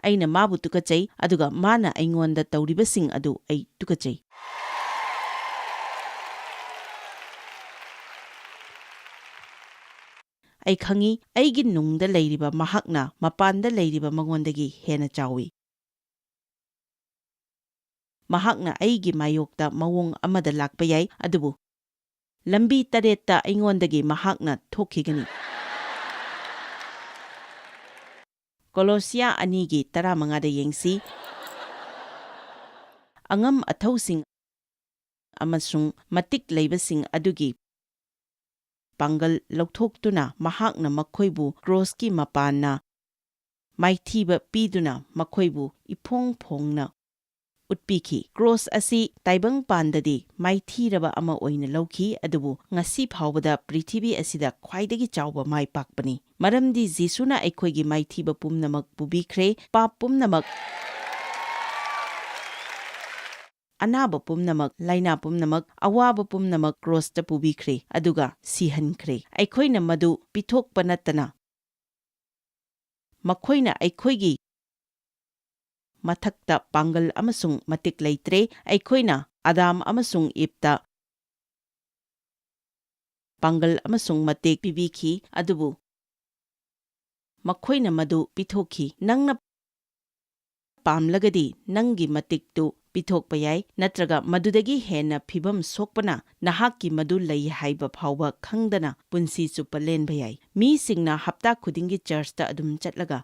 ꯑꯩꯅ ꯃꯥꯕꯨ ꯇꯨꯀꯠꯆꯩ ꯑꯗꯨꯒ ꯃꯥꯅ ꯑꯩꯉꯣꯟꯗ ꯇꯧꯔꯤꯕꯁꯤꯡ ꯑꯗꯨ ꯑꯩ ꯇꯨꯀꯠꯆꯩ꯫ ꯑꯩ ꯈꯪꯏ ꯑꯩꯒꯤ ꯅꯨꯡꯗ ꯂꯩꯔꯤꯕ ꯃꯍꯥꯛꯅ ꯃꯄꯥꯟꯗ ꯂꯩꯔꯤꯕ ꯃꯉꯣꯟꯗꯒꯤ ꯍꯦꯟꯅ ꯆꯥꯎꯏ꯫ ꯃꯍꯥꯛꯅ ꯑꯩꯒꯤ ꯃꯥꯌꯣꯛꯇ ꯃꯑꯣꯡ ꯑꯃꯗ ꯂꯥꯛꯄ ꯌꯥꯏ ꯑꯗꯨꯕꯨ ꯂꯝꯕꯤ 7ꯇ ꯑꯩꯉꯣꯟꯗꯒꯤ ꯃꯍꯥꯛꯅ ꯊꯣꯛꯈꯤꯒꯅꯤ꯫ ꯀꯣꯂꯣꯁꯤꯌꯥ 2:15ꯗ ꯌꯦꯡꯁꯤ꯫ ꯑꯉꯝ ꯑꯊꯧꯁꯤꯡ ꯑꯃꯁꯨꯡ ꯃꯇꯤꯛ ꯂꯩꯕꯁꯤꯡ ꯑꯗꯨꯒꯤ ꯄꯥꯡꯒꯜ ꯂꯧꯊꯣꯛꯇꯨꯅ ꯃꯍꯥꯛꯅ ꯃꯈꯣꯏꯕꯨ ꯀ꯭ꯔꯣꯁꯀꯤ ꯃꯄꯥꯟꯅ ꯃꯥꯏꯊꯤꯕ ꯄꯤꯗꯨꯅ ꯃꯈꯣꯏꯕꯨ ꯏꯐꯣꯡ ꯐꯣꯡꯅ ꯎꯠꯄꯤꯈꯤ꯫ ꯀ꯭ꯔꯣꯁ ꯑꯁꯤ ꯇꯥꯏꯕꯪꯄꯥꯟꯗꯗꯤ ꯃꯥꯏꯊꯤꯔꯕ ꯑꯃ ꯑꯣꯏꯅ ꯂꯧꯈꯤ ꯑꯗꯨꯕꯨ ꯉꯁꯤ ꯐꯥꯎꯕꯗ ꯄ꯭ꯔꯤꯊꯤꯕꯤ ꯑꯁꯤꯗ ꯈ꯭ꯋꯥꯏꯗꯒꯤ ꯆꯥꯎꯕ ꯃꯥꯏꯄꯥꯛꯄꯅꯤ꯫ ꯃꯔꯝꯗꯤ ꯖꯤꯁꯨꯅ ꯑꯩꯈꯣꯏꯒꯤ ꯃꯥꯏꯊꯤꯕ ꯄꯨꯝꯅꯃꯛ ꯄꯨꯕꯤꯈ꯭ꯔꯦ, ꯄꯥꯞ ꯄꯨꯝꯅꯃꯛ, ꯑꯅꯥꯕ ꯄꯨꯝꯅꯃꯛ, ꯂꯥꯏꯅꯥ ꯄꯨꯝꯅꯃꯛ, ꯑꯋꯥꯕ ꯄꯨꯝꯅꯃꯛ ꯀ꯭ꯔꯣꯁꯇ ꯄꯨꯕꯤꯈ꯭ꯔꯦ ꯑꯗꯨꯒ ꯁꯤꯍꯟꯈ꯭ꯔꯦ꯫ ꯑꯩꯈꯣꯏꯅ ꯃꯗꯨ ꯄꯤꯊꯣꯛꯄ ꯅꯠꯇꯅ ꯃꯈꯣꯏꯅ ꯑꯩꯈꯣꯏꯒꯤ ꯃꯊꯛꯇ ꯄꯥꯡꯒꯜ ꯑꯃꯁꯨꯡ ꯃꯇꯤꯛ ꯂꯩꯇ꯭ꯔꯦ꯫ ꯑꯩꯈꯣꯏꯅ ꯑꯗꯥꯝ ꯑꯃꯁꯨꯡ ꯏꯞꯇ ꯄꯥꯡꯒꯜ ꯑꯃꯁꯨꯡ ꯃꯇꯤꯛ ꯄꯤꯕꯤꯈꯤ ꯑꯗꯨꯕꯨ ꯃꯈꯣꯏꯅ ꯃꯗꯨ ꯄꯤꯊꯣꯛꯈꯤ꯫ ꯅꯪꯅ ꯄꯥꯝꯂꯒꯗꯤ ꯅꯪꯒꯤ ꯃꯇꯤꯛꯇꯨ ꯄꯤꯊꯣꯛꯄ ꯌꯥꯏ ꯅꯠꯇ꯭ꯔꯒ ꯃꯗꯨꯗꯒꯤ ꯍꯦꯟꯅ ꯐꯤꯚꯝ ꯁꯣꯛꯄꯅ ꯅꯍꯥꯛꯀꯤ ꯃꯗꯨ ꯂꯩ ꯍꯥꯏꯕ ꯐꯥꯎꯕ ꯈꯪꯗꯅ ꯄꯨꯟꯁꯤ ꯆꯨꯞꯄ ꯂꯦꯟꯕ ꯌꯥꯏ꯫ ꯃꯤꯁꯤꯡꯅ ꯍꯞꯇꯥ ꯈꯨꯗꯤꯡꯒꯤ ꯆꯔꯆꯇ ꯑꯗꯨꯝ ꯆꯠꯂꯒ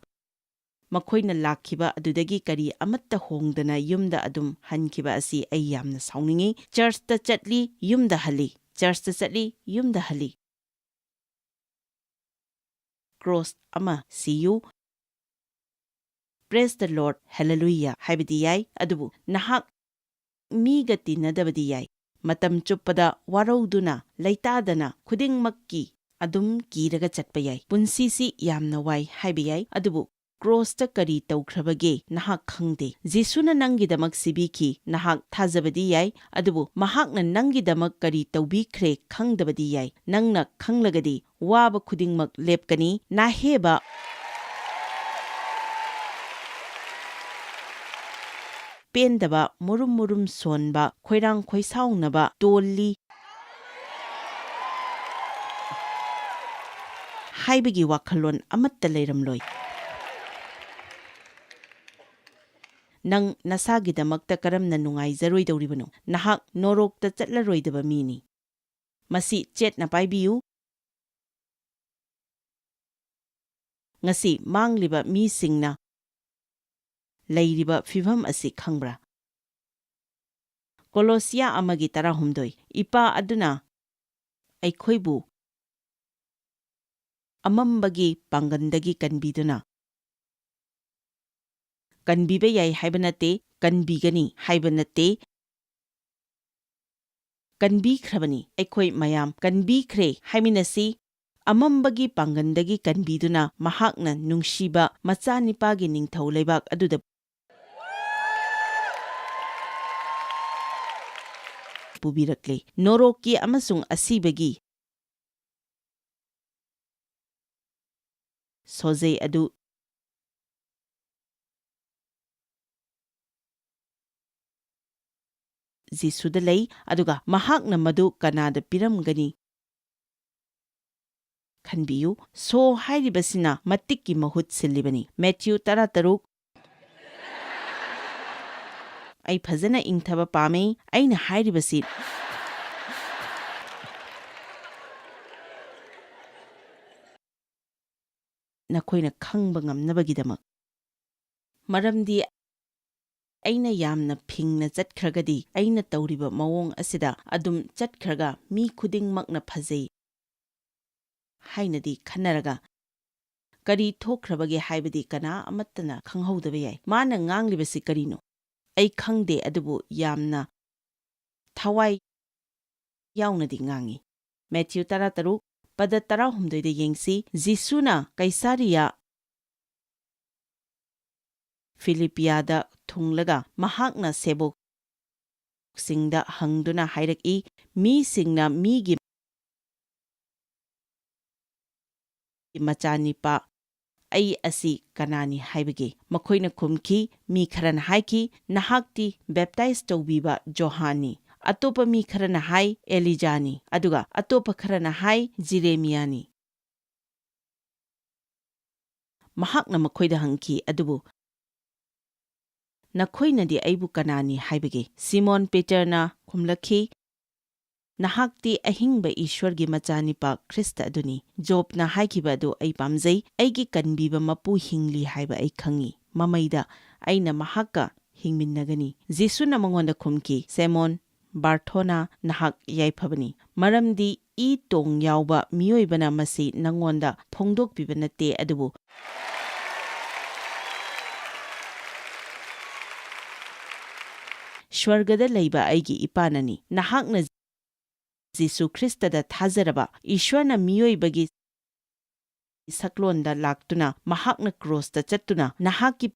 ꯃꯈꯣꯏꯅ ꯂꯥꯛꯈꯤꯕ ꯑꯗꯨꯗꯒꯤ ꯀꯔꯤ ꯑꯃꯠꯇ ꯍꯣꯡꯗꯅ ꯌꯨꯝꯗ ꯑꯗꯨꯝ ꯍꯟꯈꯤꯕ ꯑꯁꯤ ꯑꯩ ꯌꯥꯝꯅ ꯁꯥꯎꯅꯤꯡꯏ꯫ ꯆꯔꯆꯇ ꯆꯠꯂꯤ, ꯌꯨꯝꯗ ꯍꯜꯂꯤ, ꯆꯔꯆꯇ ꯆꯠꯂꯤ, ꯌꯨꯝꯗ ꯍꯜꯂꯤ꯫ ꯀ꯭ꯔꯣꯁ ꯑꯃ ꯁꯤꯌꯨ, ꯄ꯭ꯔꯦꯁ ꯗ ꯂꯣꯔꯗ, ꯍꯦꯂꯦꯂꯨꯌꯥ ꯍꯥꯏꯕꯗꯤ ꯌꯥꯏ ꯑꯗꯨꯕꯨ ꯅꯍꯥꯛ ꯃꯤꯒ ꯇꯤꯟꯅꯗꯕꯗꯤ ꯌꯥꯏ꯫ ꯃꯇꯝ ꯆꯨꯞꯄꯗ ꯋꯥꯔꯧꯗꯨꯅ ꯂꯩꯇꯥꯗꯅ ꯈꯨꯗꯤꯡꯃꯛꯀꯤ ꯑꯗꯨꯝ ꯀꯤꯔꯒ ꯆꯠꯄ ꯌꯥꯏ꯫ ꯄꯨꯟꯁꯤꯁꯤ ꯌꯥꯝꯅ ꯋꯥꯏ ꯍꯥꯏꯕ ꯌꯥꯏ ꯑꯗꯨꯕꯨ ꯀ꯭ꯔꯣꯁꯇ ꯀꯔꯤ ꯇꯧꯈ꯭ꯔꯕꯒꯦ ꯅꯍꯥꯛ ꯈꯪꯗꯦ꯫ ꯖꯤꯁꯨꯅ ꯅꯪꯒꯤꯗꯃꯛ ꯁꯤꯕꯤꯈꯤ, ꯅꯍꯥꯛ ꯊꯥꯖꯕꯗꯤ ꯌꯥꯏ ꯑꯗꯨꯕꯨ ꯃꯍꯥꯛꯅ ꯅꯪꯒꯤꯗꯃꯛ ꯀꯔꯤ ꯇꯧꯕꯤꯈ꯭ꯔꯦ ꯈꯪꯗꯕꯗꯤ ꯌꯥꯏ꯫ ꯅꯪꯅ ꯈꯪꯂꯒꯗꯤ ꯋꯥꯕ ꯈꯨꯗꯤꯡꯃꯛ ꯂꯦꯞꯀꯅꯤ, ꯅꯥꯍꯦꯕ ꯄꯦꯟꯗꯕ, ꯃꯨꯔꯨꯝ ꯃꯨꯔꯨꯝ ꯁꯣꯟꯕ, ꯈꯣꯏꯔꯥꯡ ꯈꯣꯏꯁꯥꯎꯅꯕ, ꯇꯣꯜꯂꯤ ꯍꯥꯏꯕꯒꯤ ꯋꯥꯈꯜꯂꯣꯟ ꯑꯃꯠꯇ ꯂꯩꯔꯝꯂꯣꯏ꯫ ꯅꯪ ꯅꯁꯥꯒꯤꯗꯃꯛꯇ ꯀꯔꯝꯅ ꯅꯨꯡꯉꯥꯏꯖꯔꯣꯏꯗꯧꯔꯤꯕꯅꯣ? ꯅꯍꯥꯛ ꯅꯣꯔꯣꯛꯇ ꯆꯠꯂꯔꯣꯏꯗꯕ ꯃꯤꯅꯤ꯫ ꯃꯁꯤ ꯆꯦꯠꯅ ꯄꯥꯏꯕꯤꯌꯨ꯫ ꯉꯁꯤ ꯃꯥꯡꯂꯤꯕ ꯃꯤꯁꯤꯡꯅ ꯂꯩꯔꯤꯕ ꯐꯤꯚꯝ ꯑꯁꯤ ꯈꯪꯕ꯭ꯔꯥ? ꯀꯣꯂꯣꯁꯤꯌꯥ 1:18 ꯏꯄꯥ ꯑꯗꯨꯅ ꯑꯩꯈꯣꯏꯕꯨ ꯑꯃꯝꯕꯒꯤ ꯄꯥꯡꯒꯟꯗꯒꯤ ꯀꯟꯕꯤꯗꯨꯅ, ꯀꯟꯕꯤꯕ ꯌꯥꯏ ꯍꯥꯏꯕ ꯅꯠꯇꯦ, ꯀꯟꯕꯤꯒꯅꯤ ꯍꯥꯏꯕ ꯅꯠꯇꯦ, ꯀꯟꯕꯤꯈ꯭ꯔꯕꯅꯤ꯫ ꯑꯩꯈꯣꯏ ꯃꯌꯥꯝ ꯀꯟꯕꯤꯈ꯭ꯔꯦ ꯍꯥꯏꯃꯤꯟꯅꯁꯤ꯫ ꯑꯃꯝꯕꯒꯤ ꯄꯥꯡꯒꯟꯗꯒꯤ ꯀꯟꯕꯤꯗꯨꯅ ꯃꯍꯥꯛꯅ ꯅꯨꯡꯁꯤꯕ ꯃꯆꯥꯅꯤꯄꯥꯒꯤ ꯅꯤꯡꯊꯧ ꯂꯩꯕꯥꯛ ꯑꯗꯨꯗ ꯄꯨꯕꯤꯔꯛꯂꯦ꯫ ꯅꯣꯔꯣꯛꯀꯤ ꯑꯃꯁꯨꯡ ꯑꯁꯤꯕꯒꯤ ꯁꯣꯖꯩ ꯑꯗꯨ ꯖꯤꯁꯨꯗ ꯂꯩ ꯑꯗꯨꯒ ꯃꯍꯥꯛꯅ ꯃꯗꯨ ꯀꯅꯥꯗ ꯄꯤꯔꯝꯒꯅꯤ ꯈꯟꯕꯤꯌꯨ꯫ ꯁꯣ ꯍꯥꯏꯔꯤꯕꯁꯤꯅ ꯃꯇꯤꯛꯀꯤ ꯃꯍꯨꯠ ꯁꯤꯜꯂꯤꯕꯅꯤ꯫ ꯃꯦꯊ꯭ꯌꯨ 13 ꯑꯩ ꯐꯖꯅ ꯏꯪꯊꯕ ꯄꯥꯝꯃꯤ꯫ ꯑꯩꯅ ꯍꯥꯏꯔꯤꯕꯁꯤ ꯅꯈꯣꯏꯅ ꯈꯪꯕ ꯉꯝꯅꯕꯒꯤꯗꯃꯛ꯫ ꯃꯔꯝꯗꯤ ꯑꯩꯅ ꯌꯥꯝꯅ ꯐꯤꯡꯅ ꯆꯠꯈ꯭ꯔꯒꯗꯤ ꯑꯩꯅ ꯇꯧꯔꯤꯕ ꯃꯑꯣꯡ ꯑꯁꯤꯗ ꯑꯗꯨꯝ ꯆꯠꯈ꯭ꯔꯒ ꯃꯤ ꯈꯨꯗꯤꯡꯃꯛꯅ ꯐꯖꯩ ꯍꯥꯏꯅꯗꯤ ꯈꯟꯅꯔꯒ ꯀꯔꯤ ꯊꯣꯛꯈ꯭ꯔꯕꯒꯦ ꯍꯥꯏꯕꯗꯤ ꯀꯅꯥ ꯑꯃꯠꯇꯅ ꯈꯪꯍꯧꯗꯕ ꯌꯥꯏ꯫ ꯃꯥꯅ ꯉꯥꯡꯂꯤꯕꯁꯤ ꯀꯔꯤꯅꯣ? ꯑꯩ ꯈꯪꯗꯦ ꯑꯗꯨꯕꯨ ꯌꯥꯝꯅ ꯊꯋꯥꯏ ꯌꯥꯎꯅꯗꯤ ꯉꯥꯡꯏ꯫ ꯃꯦꯊ꯭ꯌꯨ 13:13 ꯌꯦꯡꯁꯤ꯫ ꯖꯤꯁꯨꯅ ꯀꯩꯁꯥꯔꯤꯌꯥ ꯐꯤꯂꯤꯄꯤꯌꯥꯗ ꯊꯨꯡꯂꯒ ꯃꯍꯥꯛꯅ ꯁꯦꯕꯣꯛꯁꯤꯡꯗ ꯍꯪꯗꯨꯅ ꯍꯥꯏꯔꯛꯏ, ꯃꯤꯁꯤꯡꯅ ꯃꯤꯒꯤ ꯃꯆꯥꯅꯤꯄꯥ ꯑꯩ ꯑꯁꯤ ꯀꯅꯥꯅꯤ ꯍꯥꯏꯕꯒꯦ? ꯃꯈꯣꯏꯅ ꯈꯨꯝꯈꯤ, ꯃꯤ ꯈꯔꯅ ꯍꯥꯏꯈꯤ, ꯅꯍꯥꯛꯇꯤ ꯕꯦꯞꯇꯥꯏꯖ ꯇꯧꯕꯤꯕ ꯖꯣꯍꯥꯟꯅꯤ, ꯑꯇꯣꯞꯄ ꯃꯤ ꯈꯔꯅ ꯍꯥꯏ ꯑꯦꯂꯤꯖꯥꯅꯤ, ꯑꯗꯨꯒ ꯑꯇꯣꯞꯄ ꯈꯔꯅ ꯍꯥꯏ ꯖꯤꯔꯦꯃꯤꯌꯥꯅꯤ꯫ ꯃꯍꯥꯛꯅ ꯃꯈꯣꯏꯗ ꯍꯪꯈꯤ, ꯑꯗꯨꯕꯨ ꯅꯈꯣꯏꯅꯗꯤ ꯑꯩꯕꯨ ꯀꯅꯥꯅꯤ ꯍꯥꯏꯕꯒꯦ? ꯁꯤꯃꯣꯟ ꯄꯦꯇꯔꯅ ꯈꯨꯝꯂꯛꯈꯤ, ꯅꯍꯥꯛꯇꯤ ꯑꯍꯤꯡꯕ ꯏꯁ꯭ꯋꯔꯒꯤ ꯃꯆꯥꯅꯤꯄꯥ ꯈ꯭ꯔꯤꯁꯇ ꯑꯗꯨꯅꯤ꯫ ꯖꯣꯕꯅ ꯍꯥꯏꯈꯤꯕ ꯑꯗꯨ ꯑꯩ ꯄꯥꯝꯖꯩ, ꯑꯩꯒꯤ ꯀꯟꯕꯤꯕ ꯃꯄꯨ ꯍꯤꯡꯂꯤ ꯍꯥꯏꯕ ꯑꯩ ꯈꯪꯏ, ꯃꯃꯩꯗ ꯑꯩꯅ ꯃꯍꯥꯛꯀ ꯍꯤꯡꯃꯤꯟꯅꯒꯅꯤ꯫ ꯖꯤꯁꯨꯅ ꯃꯉꯣꯟꯗ ꯈꯨꯝꯈꯤ, ꯁꯦꯃꯣꯟ ꯕꯥꯔꯊꯣꯅꯥ, ꯅꯍꯥꯛ ꯌꯥꯏꯐꯕꯅꯤ, ꯃꯔꯝꯗꯤ ꯏ ꯇꯣꯡ ꯌꯥꯎꯕ ꯃꯤꯑꯣꯏꯕꯅ ꯃꯁꯤ ꯅꯉꯣꯟꯗ ꯐꯣꯡꯗꯣꯛꯄꯤꯕ ꯅꯠꯇꯦ, ꯑꯗꯨꯕꯨ ꯁ꯭ꯋꯔꯒꯗ ꯂꯩꯕ ꯑꯩꯒꯤ ꯏꯄꯥꯅꯅꯤ꯫ ꯅꯍꯥꯛꯅ ꯖꯤꯁꯨ ꯈ꯭ꯔꯤꯁꯇꯗ ꯊꯥꯖꯔꯕ ꯏꯁ꯭ꯋꯔꯅ ꯃꯤꯑꯣꯏꯕꯒꯤ ꯁꯛꯂꯣꯟꯗ ꯂꯥꯛꯇꯨꯅ ꯃꯍꯥꯛꯅ ꯀ꯭ꯔꯣꯁꯇ ꯆꯠꯇꯨꯅ ꯅꯍꯥꯛꯀꯤ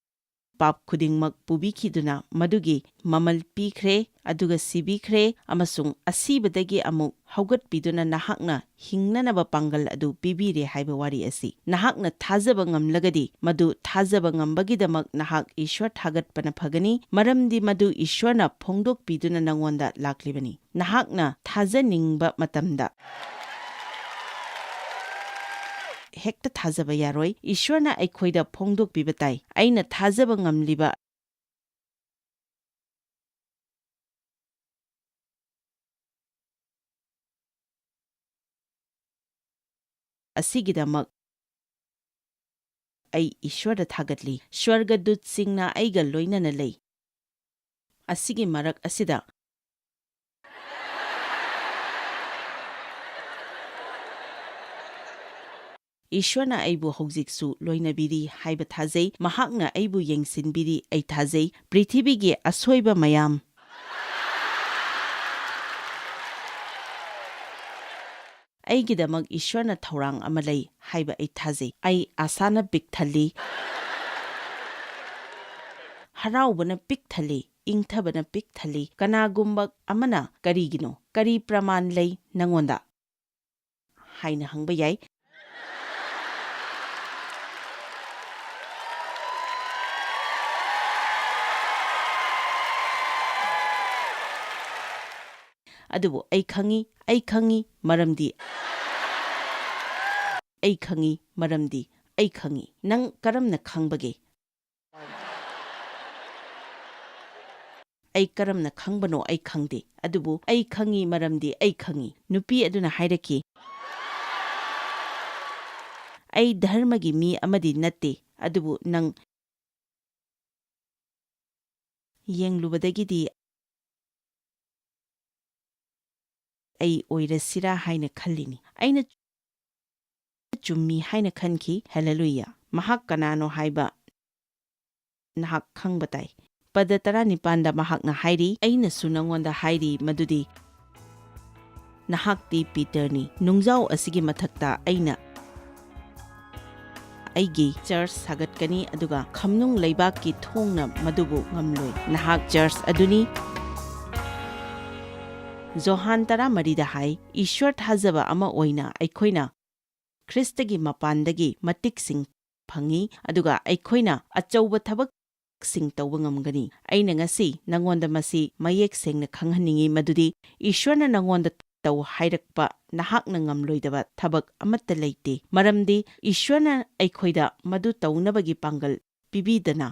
ꯄꯥꯞ ꯈꯨꯗꯤꯡꯃꯛ ꯄꯨꯕꯤꯈꯤꯗꯨꯅ ꯃꯗꯨꯒꯤ ꯃꯃꯜ ꯄꯤꯈ꯭ꯔꯦ, ꯑꯗꯨꯒ ꯁꯤꯕꯤꯈ꯭ꯔꯦ, ꯑꯃꯁꯨꯡ ꯑꯁꯤꯕꯗꯒꯤ ꯑꯃꯨꯛ ꯍꯧꯒꯠꯄꯤꯗꯨꯅ ꯅꯍꯥꯛꯅ ꯍꯤꯡꯅꯅꯕ ꯄꯥꯡꯒꯜ ꯑꯗꯨ ꯄꯤꯕꯤꯔꯦ ꯍꯥꯏꯕ ꯋꯥꯔꯤ ꯑꯁꯤ ꯅꯍꯥꯛꯅ ꯊꯥꯖꯕ ꯉꯝꯂꯒꯗꯤ, ꯃꯗꯨ ꯊꯥꯖꯕ ꯉꯝꯕꯒꯤꯗꯃꯛ ꯅꯍꯥꯛ ꯏꯁ꯭ꯋꯔ ꯊꯥꯒꯠꯄꯅ ꯐꯒꯅꯤ, ꯃꯔꯝꯗꯤ ꯃꯗꯨ ꯏꯁ꯭ꯋꯔꯅ ꯐꯣꯡꯗꯣꯛꯄꯤꯗꯨꯅ ꯅꯉꯣꯟꯗ ꯂꯥꯛꯂꯤꯕꯅꯤ꯫ ꯅꯍꯥꯛꯅ ꯊꯥꯖꯅꯤꯡꯕ ꯃꯇꯝꯗ ꯍꯦꯛꯇ ꯊꯥꯖꯕ ꯌꯥꯔꯣꯏ, ꯏꯁ꯭ꯋꯔꯅ ꯑꯩꯈꯣꯏꯗ ꯐꯣꯡꯗꯣꯛꯄꯤꯕ ꯇꯥꯏ꯫ ꯑꯩꯅ ꯊꯥꯖꯕ ꯉꯝꯂꯤꯕ ꯑꯁꯤꯒꯤꯗꯃꯛ ꯑꯩ ꯏꯁ꯭ꯋꯔꯗ ꯊꯥꯒꯠꯂꯤ꯫ ꯁ꯭ꯋꯔꯒꯗꯨꯠꯁꯤꯡꯅ ꯑꯩꯒ ꯂꯣꯏꯅꯅ ꯂꯩ꯫ ꯑꯁꯤꯒꯤ ꯃꯔꯛ ꯑꯁꯤꯗ ꯏꯁ꯭ꯋꯔꯅ ꯑꯩꯕꯨ ꯍꯧꯖꯤꯛꯁꯨ ꯂꯣꯏꯅꯕꯤꯔꯤ ꯍꯥꯏꯕ ꯊꯥꯖꯩ, ꯃꯍꯥꯛꯅ ꯑꯩꯕꯨ ꯌꯦꯡꯁꯤꯟꯕꯤꯔꯤ ꯑꯩ ꯊꯥꯖꯩ꯫ ꯄ꯭ꯔꯤꯊꯤꯕꯤꯒꯤ ꯑꯁꯣꯏꯕ ꯃꯌꯥꯝ ꯑꯩꯒꯤꯗꯃꯛ ꯏꯁ꯭ꯋꯔꯅ ꯊꯧꯔꯥꯡ ꯑꯃ ꯂꯩ ꯍꯥꯏꯕ ꯑꯩ ꯊꯥꯖꯩ꯫ ꯑꯩ ꯑꯁꯥꯅ ꯄꯤꯛ ꯊꯜꯂꯤ, ꯍꯔꯥꯎꯕꯅ ꯄꯤꯛ ꯊꯜꯂꯤ, ꯏꯪꯊꯕꯅ ꯄꯤꯛ ꯊꯜꯂꯤ꯫ ꯀꯅꯥꯒꯨꯝꯕ ꯑꯃꯅ ꯀꯔꯤꯒꯤꯅꯣ, ꯀꯔꯤ ꯄ꯭ꯔꯃꯥꯟ ꯂꯩ ꯅꯉꯣꯟꯗ ꯍꯥꯏꯅ ꯍꯪꯕ ꯌꯥꯏ꯫ ꯑꯗꯨꯕꯨ ꯑꯩ ꯈꯪꯏ, ꯃꯔꯝꯗꯤ ꯑꯩ ꯈꯪꯏ, ꯃꯔꯝꯗꯤ ꯑꯩ ꯈꯪꯏ꯫ ꯅꯪ ꯀꯔꯝꯅ ꯈꯪꯕꯒꯦ? ꯑꯩ ꯀꯔꯝꯅ ꯈꯪꯕꯅꯣ ꯑꯩ ꯈꯪꯗꯦ, ꯑꯗꯨꯕꯨ ꯑꯩ ꯈꯪꯏ ꯃꯔꯝꯗꯤ ꯑꯩ ꯈꯪꯏ꯫ ꯅꯨꯄꯤ ꯑꯗꯨꯅ ꯍꯥꯏꯔꯛꯈꯤ, ꯑꯩ ꯙꯔꯃꯒꯤ ꯃꯤ ꯑꯃꯗꯤ ꯅꯠꯇꯦ, ꯑꯗꯨꯕꯨ ꯅꯪ ꯌꯦꯡꯂꯨꯕꯗꯒꯤꯗꯤ ꯑꯩ ꯑꯣꯏꯔꯁꯤꯔꯥ ꯍꯥꯏꯅ ꯈꯜꯂꯤꯅꯤ꯫ ꯑꯩꯅ ꯆꯨꯝꯃꯤ ꯍꯥꯏꯅ ꯈꯟꯈꯤ꯫ ꯍꯦꯂꯦꯂꯨꯌꯥ! ꯃꯍꯥꯛ ꯀꯅꯥꯅꯣ ꯍꯥꯏꯕ ꯅꯍꯥꯛ ꯈꯪꯕ ꯇꯥꯏ꯫ ꯄꯗ 19ꯗ ꯃꯍꯥꯛꯅ ꯍꯥꯏꯔꯤ, ꯑꯩꯅꯁꯨ ꯅꯉꯣꯟꯗ ꯍꯥꯏꯔꯤ ꯃꯗꯨꯗꯤ ꯅꯍꯥꯛꯇꯤ ꯄꯤꯇꯔꯅꯤ, ꯅꯨꯡꯖꯥꯎ ꯑꯁꯤꯒꯤ ꯃꯊꯛꯇ ꯑꯩꯅ ꯑꯩꯒꯤ ꯆꯔꯆ ꯁꯥꯒꯠꯀꯅꯤ, ꯑꯗꯨꯒ ꯈꯝꯅꯨꯡ ꯂꯩꯕꯥꯛꯀꯤ ꯊꯣꯡꯅ ꯃꯗꯨꯕꯨ ꯉꯝꯂꯣꯏ꯫ ꯅꯍꯥꯛ ꯆꯔꯆ ꯑꯗꯨꯅꯤ꯫ ꯖꯣꯍꯥꯟ 13ꯗ ꯍꯥꯏ, ꯏꯁ꯭ꯋꯔ ꯊꯥꯖꯕ ꯑꯃ ꯑꯣꯏꯅ ꯑꯩꯈꯣꯏꯅ ꯈ꯭ꯔꯤꯁꯇꯒꯤ ꯃꯄꯥꯟꯗꯒꯤ ꯃꯇꯤꯛꯁꯤꯡ ꯐꯪꯏ, ꯑꯗꯨꯒ ꯑꯩꯈꯣꯏꯅ ꯑꯆꯧꯕ ꯊꯕꯛꯁꯤꯡ ꯇꯧꯕ ꯉꯝꯒꯅꯤ꯫ ꯑꯩꯅ ꯉꯁꯤ ꯅꯉꯣꯟꯗ ꯃꯁꯤ ꯃꯌꯦꯛ ꯁꯦꯡꯅ ꯈꯪꯍꯟꯅꯤꯡꯏ ꯃꯗꯨꯗꯤ ꯏꯁ꯭ꯋꯔꯅ ꯅꯉꯣꯟꯗ ꯇꯧ ꯍꯥꯏꯔꯛꯄ ꯅꯍꯥꯛꯅ ꯉꯝꯂꯣꯏꯗꯕ ꯊꯕꯛ ꯑꯃꯠꯇ ꯂꯩꯇꯦ, ꯃꯔꯝꯗꯤ ꯏꯁ꯭ꯋꯔꯅ ꯑꯩꯈꯣꯏꯗ ꯃꯗꯨ ꯇꯧꯅꯕꯒꯤ ꯄꯥꯡꯒꯜ ꯄꯤꯕꯤꯗꯅ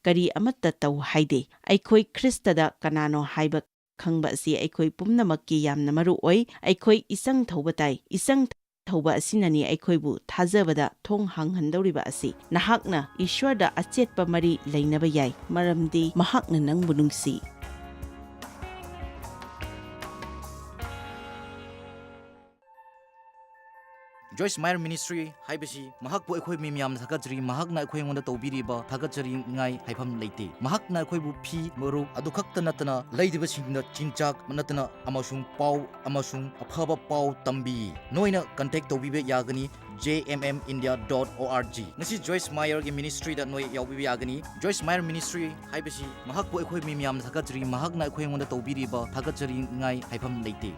ꯀꯔꯤ ꯑꯃꯠꯇ ꯇꯧ ꯍꯥꯏꯗꯦ꯫ ꯑꯩꯈꯣꯏ ꯈ꯭ꯔꯤꯁꯇꯗ ꯀꯅꯥꯅꯣ ꯍꯥꯏꯕ ꯈꯪꯕ ꯑꯁꯤ ꯑꯩꯈꯣꯏ ꯄꯨꯝꯅꯃꯛꯀꯤ ꯌꯥꯝꯅ ꯃꯔꯨ ꯑꯣꯏ꯫ ꯑꯩꯈꯣꯏ ꯏꯆꯪ ꯊꯧꯕ ꯇꯥꯏ꯫ ꯏꯆꯪ ꯊꯧꯕ ꯑꯁꯤꯅꯅꯤ ꯑꯩꯈꯣꯏꯕꯨ ꯊꯥꯖꯕꯗ ꯊꯣꯡ ꯍꯥꯡꯍꯟꯗꯧꯔꯤꯕ ꯑꯁꯤ꯫ ꯅꯍꯥꯛꯅ ꯏꯁ꯭ꯋꯔꯗ ꯑꯆꯦꯠꯄ ꯃꯔꯤ ꯂꯩꯅꯕ ꯌꯥꯏ, ꯃꯔꯝꯗꯤ ꯃꯍꯥꯛꯅ ꯅꯪꯕꯨ ꯅꯨꯡꯁꯤ꯫ Joyce Meyer Ministry haibasi mahakpu akhoi mi miyam thakachri mahakna akhoi ngonda tawbiriba thakachri ngai haifam leite mahakna akhoi bu phi moru adu khakta natana leidiba singna chinchak manatana amasung pau amasung aphaba pau tambi noina contact tawbibe yagani jmmindia.org nasi Joyce Meyer gi ministry da noi yawbibe yagani Joyce Meyer Ministry haibasi mahakpu akhoi mi miyam thakachri mahakna akhoi ngonda tawbiriba thakachri ngai haifam leite